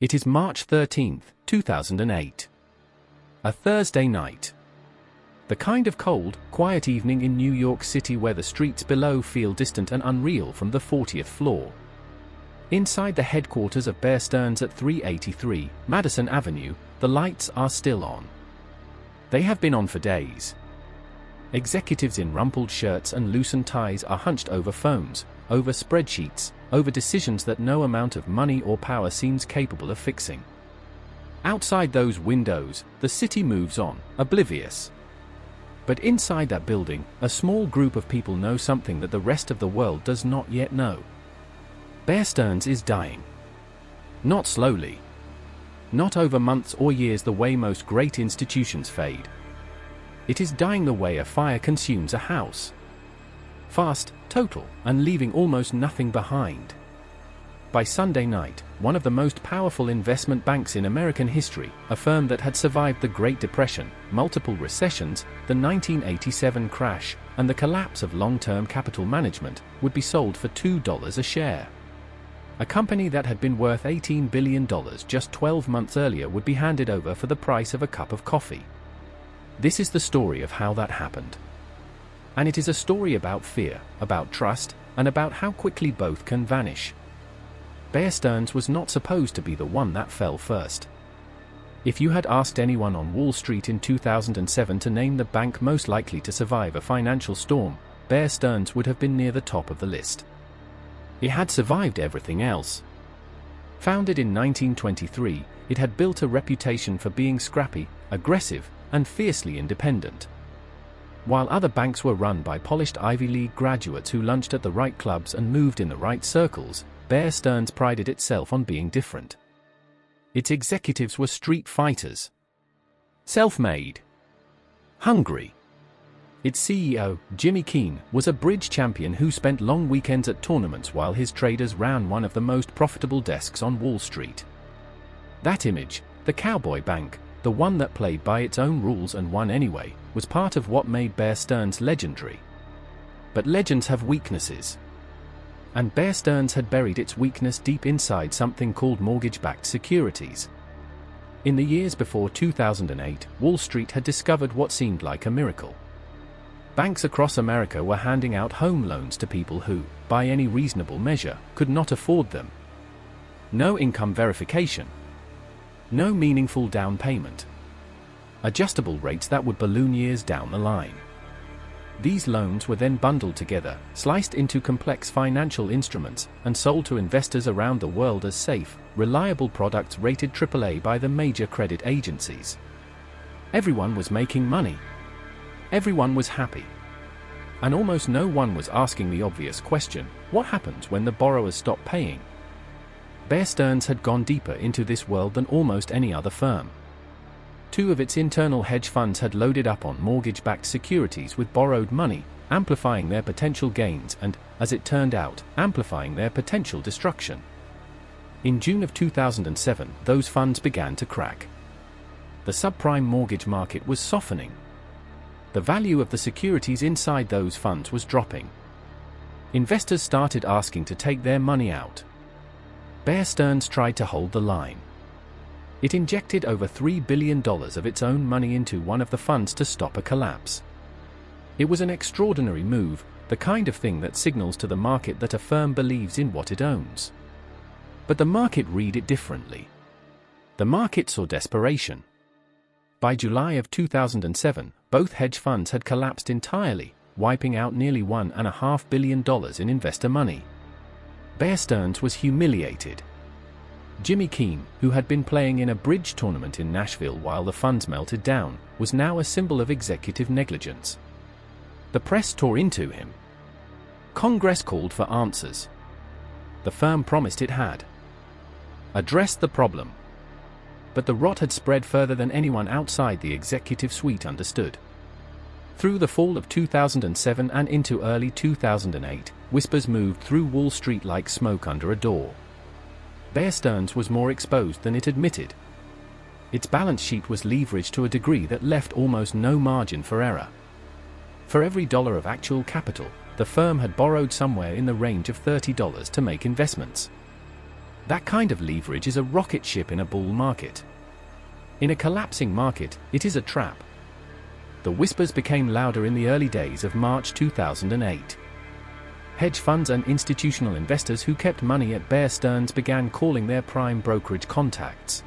It is March 13, 2008. A Thursday night. The kind of cold, quiet evening in New York City where the streets below feel distant and unreal from the 40th floor. Inside the headquarters of Bear Stearns at 383 Madison Avenue, the lights are still on. They have been on for days. Executives in rumpled shirts and loosened ties are hunched over phones, over spreadsheets, over decisions that no amount of money or power seems capable of fixing. Outside those windows, the city moves on, oblivious. But inside that building, a small group of people know something that the rest of the world does not yet know. Bear Stearns is dying. Not slowly. Not over months or years the way most great institutions fade. It is dying the way a fire consumes a house. Fast, total, and leaving almost nothing behind. By Sunday night, one of the most powerful investment banks in American history, a firm that had survived the Great Depression, multiple recessions, the 1987 crash, and the collapse of long-term capital management, would be sold for $2 a share. A company that had been worth $18 billion just 12 months earlier would be handed over for the price of a cup of coffee. This is the story of how that happened. And it is a story about fear, about trust, and about how quickly both can vanish. Bear Stearns was not supposed to be the one that fell first. If you had asked anyone on Wall Street in 2007 to name the bank most likely to survive a financial storm, Bear Stearns would have been near the top of the list. It had survived everything else. Founded in 1923, it had built a reputation for being scrappy, aggressive, and fiercely independent. While other banks were run by polished Ivy League graduates who lunched at the right clubs and moved in the right circles, Bear Stearns prided itself on being different. Its executives were street fighters. Self-made. Hungry. Its CEO, Jimmy Keane, was a bridge champion who spent long weekends at tournaments while his traders ran one of the most profitable desks on Wall Street. That image, the cowboy bank, the one that played by its own rules and won anyway, was part of what made Bear Stearns legendary. But legends have weaknesses. And Bear Stearns had buried its weakness deep inside something called mortgage-backed securities. In the years before 2008, Wall Street had discovered what seemed like a miracle. Banks across America were handing out home loans to people who, by any reasonable measure, could not afford them. No income verification. No meaningful down payment. Adjustable rates that would balloon years down the line. These loans were then bundled together, sliced into complex financial instruments, and sold to investors around the world as safe, reliable products rated AAA by the major credit agencies. Everyone was making money. Everyone was happy. And almost no one was asking the obvious question, what happens when the borrowers stop paying? Bear Stearns had gone deeper into this world than almost any other firm. Two of its internal hedge funds had loaded up on mortgage-backed securities with borrowed money, amplifying their potential gains and, as it turned out, amplifying their potential destruction. In June of 2007, those funds began to crack. The subprime mortgage market was softening. The value of the securities inside those funds was dropping. Investors started asking to take their money out. Bear Stearns tried to hold the line. It injected over $3 billion of its own money into one of the funds to stop a collapse. It was an extraordinary move, the kind of thing that signals to the market that a firm believes in what it owns. But the market read it differently. The market saw desperation. By July of 2007, both hedge funds had collapsed entirely, wiping out nearly $1.5 billion in investor money. Bear Stearns was humiliated. Jimmy Keane, who had been playing in a bridge tournament in Nashville while the funds melted down, was now a symbol of executive negligence. The press tore into him. Congress called for answers. The firm promised it had addressed the problem. But the rot had spread further than anyone outside the executive suite understood. Through the fall of 2007 and into early 2008, whispers moved through Wall Street like smoke under a door. Bear Stearns was more exposed than it admitted. Its balance sheet was leveraged to a degree that left almost no margin for error. For every dollar of actual capital, the firm had borrowed somewhere in the range of $30 to make investments. That kind of leverage is a rocket ship in a bull market. In a collapsing market, it is a trap. The whispers became louder in the early days of March 2008. Hedge funds and institutional investors who kept money at Bear Stearns began calling their prime brokerage contacts.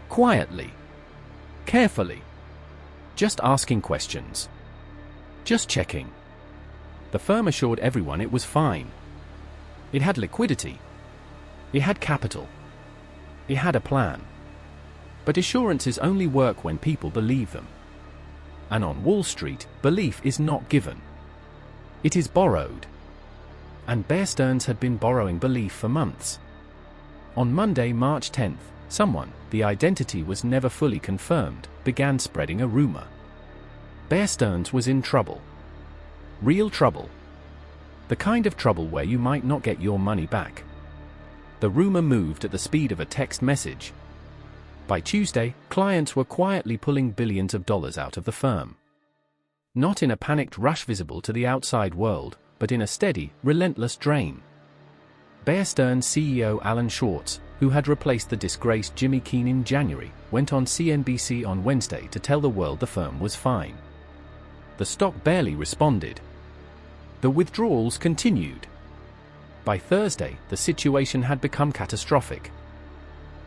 Quietly. Carefully. Just asking questions. Just checking. The firm assured everyone it was fine. It had liquidity. It had capital. It had a plan. But assurances only work when people believe them. And on Wall Street, belief is not given. It is borrowed. And Bear Stearns had been borrowing belief for months. On Monday, March 10th, someone, the identity was never fully confirmed, began spreading a rumor. Bear Stearns was in trouble. Real trouble. The kind of trouble where you might not get your money back. The rumor moved at the speed of a text message. By Tuesday, clients were quietly pulling billions of dollars out of the firm. Not in a panicked rush visible to the outside world, but in a steady, relentless drain. Bear Stearns CEO Alan Schwartz, who had replaced the disgraced Jimmy Keane in January, went on CNBC on Wednesday to tell the world the firm was fine. The stock barely responded. The withdrawals continued. By Thursday, the situation had become catastrophic.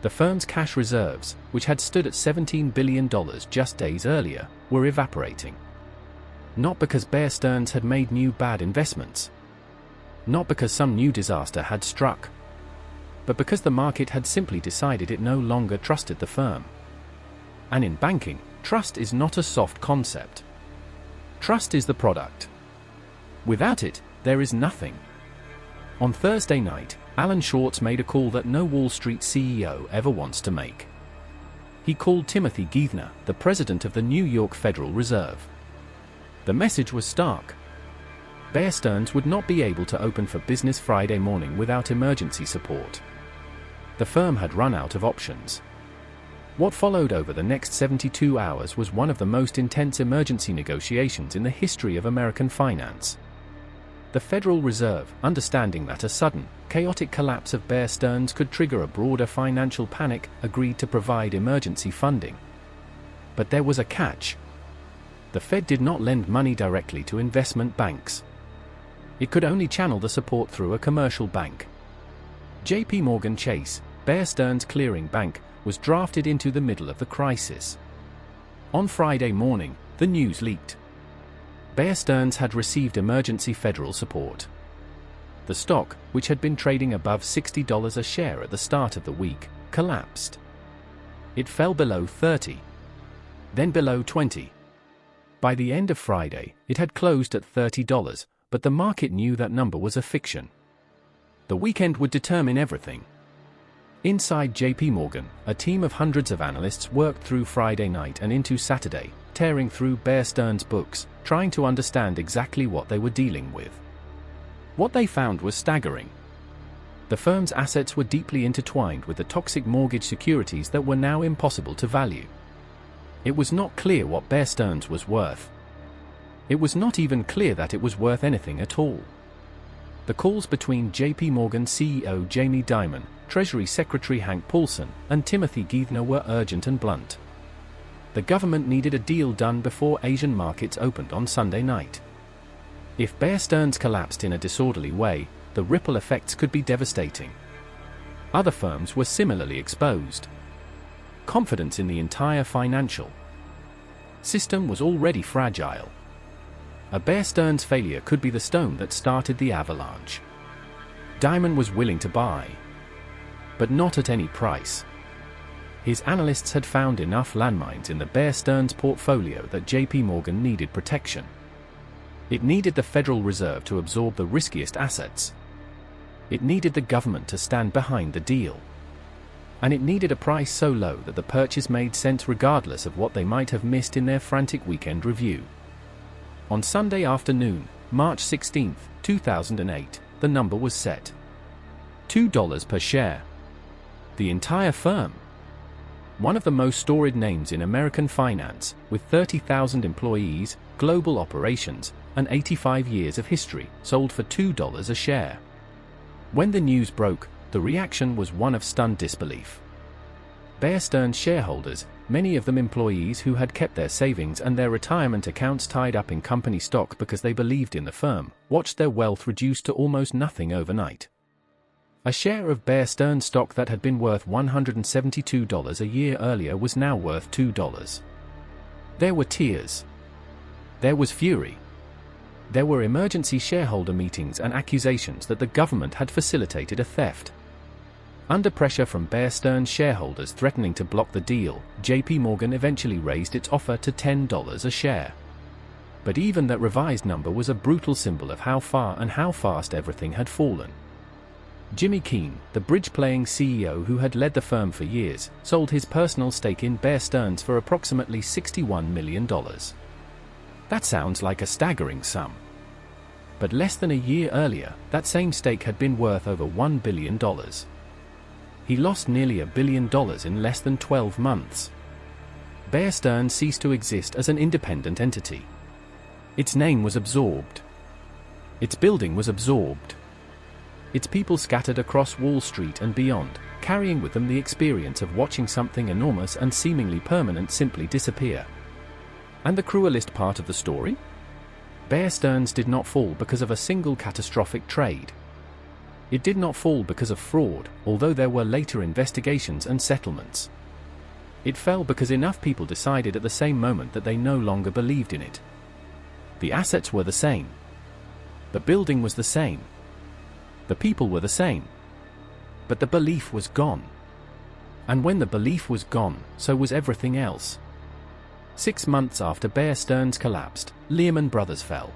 The firm's cash reserves, which had stood at $17 billion just days earlier, were evaporating. Not because Bear Stearns had made new bad investments. Not because some new disaster had struck. But because the market had simply decided it no longer trusted the firm. And in banking, trust is not a soft concept. Trust is the product. Without it, there is nothing. On Thursday night, Alan Schwartz made a call that no Wall Street CEO ever wants to make. He called Timothy Geithner, the president of the New York Federal Reserve. The message was stark. Bear Stearns would not be able to open for business Friday morning without emergency support. The firm had run out of options. What followed over the next 72 hours was one of the most intense emergency negotiations in the history of American finance. The Federal Reserve, understanding that a sudden, chaotic collapse of Bear Stearns could trigger a broader financial panic, agreed to provide emergency funding. But there was a catch. The Fed did not lend money directly to investment banks. It could only channel the support through a commercial bank. J.P. Morgan Chase, Bear Stearns' clearing bank, was drafted into the middle of the crisis. On Friday morning, the news leaked. Bear Stearns had received emergency federal support. The stock, which had been trading above $60 a share at the start of the week, collapsed. It fell below 30, then below 20. By the end of Friday, it had closed at $30, but the market knew that number was a fiction. The weekend would determine everything. Inside J.P. Morgan, a team of hundreds of analysts worked through Friday night and into Saturday, tearing through Bear Stearns' books, trying to understand exactly what they were dealing with. What they found was staggering. The firm's assets were deeply intertwined with the toxic mortgage securities that were now impossible to value. It was not clear what Bear Stearns was worth. It was not even clear that it was worth anything at all. The calls between J.P. Morgan CEO Jamie Dimon, Treasury Secretary Hank Paulson, and Timothy Geithner were urgent and blunt. The government needed a deal done before Asian markets opened on Sunday night. If Bear Stearns collapsed in a disorderly way, the ripple effects could be devastating. Other firms were similarly exposed. Confidence in the entire financial system was already fragile. A Bear Stearns failure could be the stone that started the avalanche. Dimon was willing to buy, but not at any price. His analysts had found enough landmines in the Bear Stearns portfolio that J.P. Morgan needed protection. It needed the Federal Reserve to absorb the riskiest assets. It needed the government to stand behind the deal. And it needed a price so low that the purchase made sense regardless of what they might have missed in their frantic weekend review. On Sunday afternoon, March 16, 2008, the number was set. $2 per share. The entire firm. One of the most storied names in American finance, with 30,000 employees, global operations, and 85 years of history, sold for $2 a share. When the news broke, The reaction was one of stunned disbelief. Bear Stearns shareholders, many of them employees who had kept their savings and their retirement accounts tied up in company stock because they believed in the firm, watched their wealth reduced to almost nothing overnight. A share of Bear Stearns stock that had been worth $172 a year earlier was now worth $2. There were tears. There was fury. There were emergency shareholder meetings and accusations that the government had facilitated a theft. Under pressure from Bear Stearns shareholders threatening to block the deal, JP Morgan eventually raised its offer to $10 a share. But even that revised number was a brutal symbol of how far and how fast everything had fallen. Jimmy Keane, the bridge-playing CEO who had led the firm for years, sold his personal stake in Bear Stearns for approximately $61 million. That sounds like a staggering sum. But less than a year earlier, that same stake had been worth over $1 billion. He lost nearly $1 billion in less than 12 months. Bear Stearns ceased to exist as an independent entity. Its name was absorbed. Its building was absorbed. Its people scattered across Wall Street and beyond, carrying with them the experience of watching something enormous and seemingly permanent simply disappear. And the cruelest part of the story? Bear Stearns did not fall because of a single catastrophic trade. It did not fall because of fraud, although there were later investigations and settlements. It fell because enough people decided at the same moment that they no longer believed in it. The assets were the same. The building was the same. The people were the same. But the belief was gone. And when the belief was gone, so was everything else. 6 months after Bear Stearns collapsed, Lehman Brothers fell.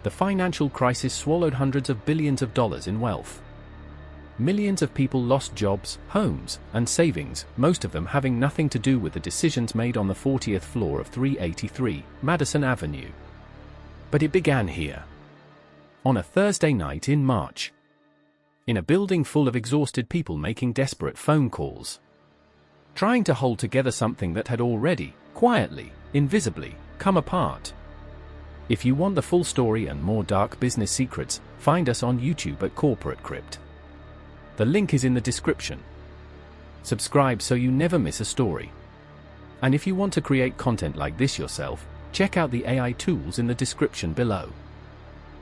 The financial crisis swallowed hundreds of billions of dollars in wealth. Millions of people lost jobs, homes, and savings, most of them having nothing to do with the decisions made on the 40th floor of 383 Madison Avenue. But it began here. On a Thursday night in March. In a building full of exhausted people making desperate phone calls. Trying to hold together something that had already, quietly, invisibly, come apart. If you want the full story and more dark business secrets, find us on YouTube at Corporate Crypt. The link is in the description. Subscribe so you never miss a story. And if you want to create content like this yourself, check out the AI tools in the description below.